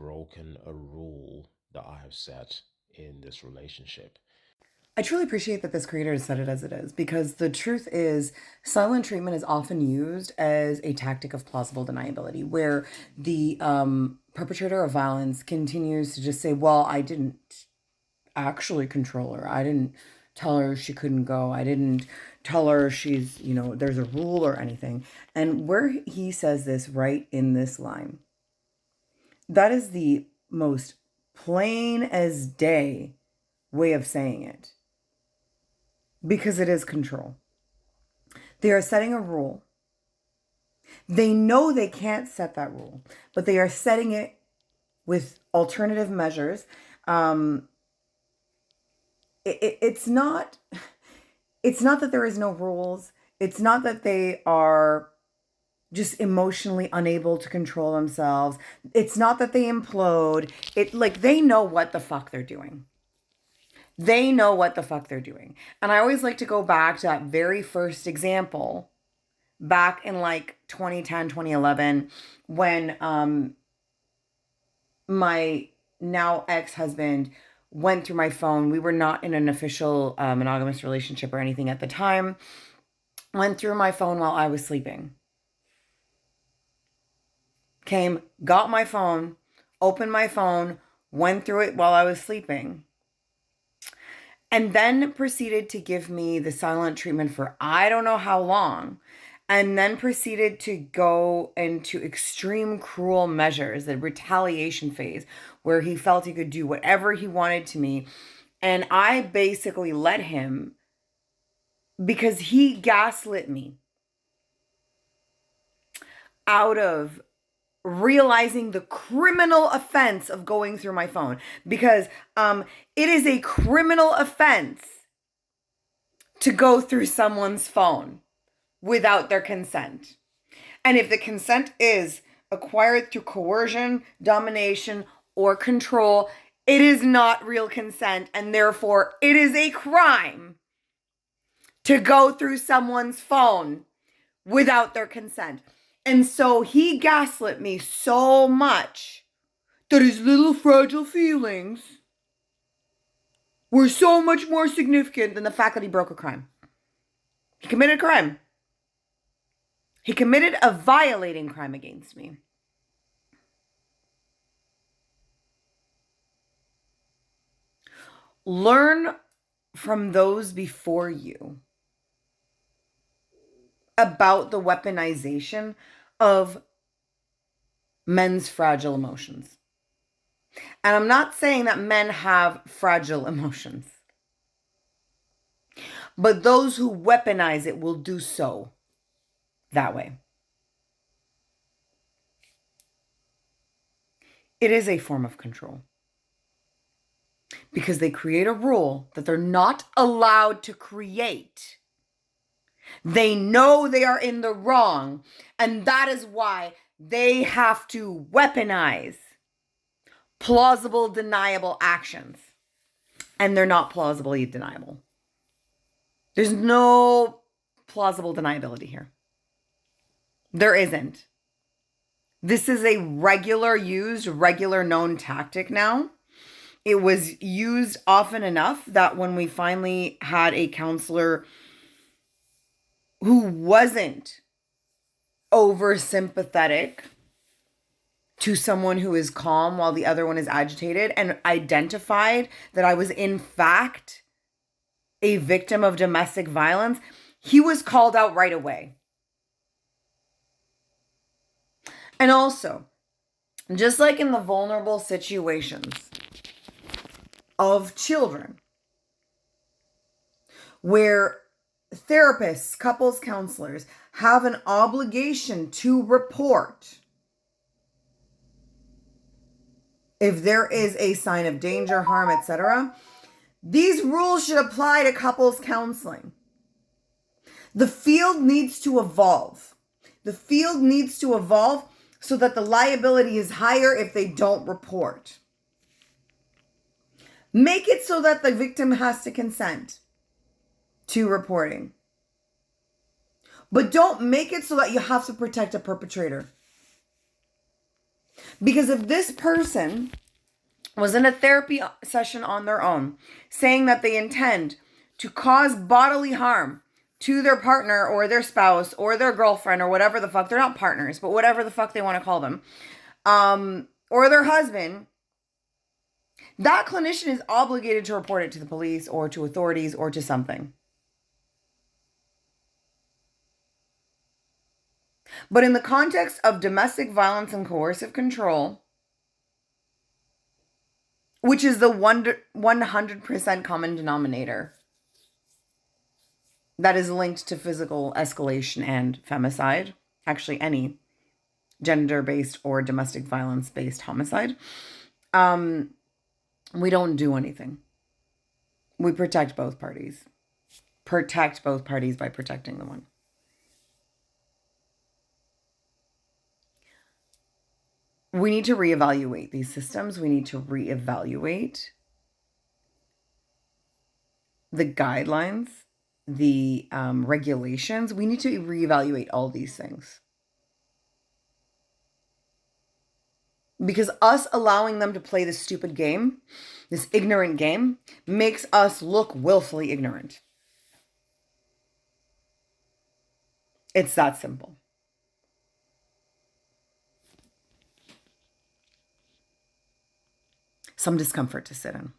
broken a rule that I have set in this relationship. I truly appreciate that this creator has said it as it is because the truth is, silent treatment is often used as a tactic of plausible deniability, where the perpetrator of violence continues to just say, well, I didn't actually control her. I didn't tell her she couldn't go. I didn't tell her there's a rule or anything. And where he says this right in this line, that is the most plain as day way of saying it because it is control. They are setting a rule. They know they can't set that rule, but they are setting it with alternative measures. Um, it's not. It's not that there is no rules. It's not that they are just emotionally unable to control themselves. It's not that they implode. They know what the fuck they're doing. They know what the fuck they're doing. And I always like to go back to that very first example back in like 2010, 2011, when my now ex-husband went through my phone. We were not in an official monogamous relationship or anything at the time. Went through my phone while I was sleeping. Came, got my phone, opened my phone, went through it while I was sleeping. And then proceeded to give me the silent treatment for I don't know how long. And then proceeded to go into extreme cruel measures, the retaliation phase, where he felt he could do whatever he wanted to me. And I basically let him because he gaslit me out of realizing the criminal offense of going through my phone. Because it is a criminal offense to go through someone's phone without their consent. And if the consent is acquired through coercion, domination, or control, it is not real consent, and therefore it is a crime to go through someone's phone without their consent. And so he gaslit me so much that his little fragile feelings were so much more significant than the fact that he broke a crime. He committed a crime. He committed a violating crime against me. Learn from those before you about the weaponization of men's fragile emotions. And I'm not saying that men have fragile emotions, but those who weaponize it will do so that way. It is a form of control because they create a rule that they're not allowed to create. They know they are in the wrong, and that is why they have to weaponize plausible, deniable actions. And they're not plausibly deniable. There's no plausible deniability here. There isn't. This is a regular known tactic now. It was used often enough that when we finally had a counselor who wasn't oversympathetic to someone who is calm while the other one is agitated and identified that I was in fact a victim of domestic violence, he was called out right away. And also, just like in the vulnerable situations of children, where therapists, couples counselors have an obligation to report if there is a sign of danger, harm, etc., these rules should apply to couples counseling. The field needs to evolve. The field needs to evolve so that the liability is higher if they don't report. Make it so that the victim has to consent to reporting. But don't make it so that you have to protect a perpetrator. Because if this person was in a therapy session on their own, saying that they intend to cause bodily harm to their partner or their spouse or their girlfriend or whatever the fuck, they're not partners, but whatever the fuck they want to call them, or their husband, that clinician is obligated to report it to the police or to authorities or to something. But in the context of domestic violence and coercive control, which is the 100% common denominator that is linked to physical escalation and femicide, actually any gender-based or domestic violence-based homicide, we don't do anything. We protect both parties. Protect both parties by protecting the one. We need to reevaluate these systems. We need to reevaluate the guidelines, the regulations. We need to reevaluate all these things. Because us allowing them to play this stupid game, this ignorant game, makes us look willfully ignorant. It's that simple. Some discomfort to sit in.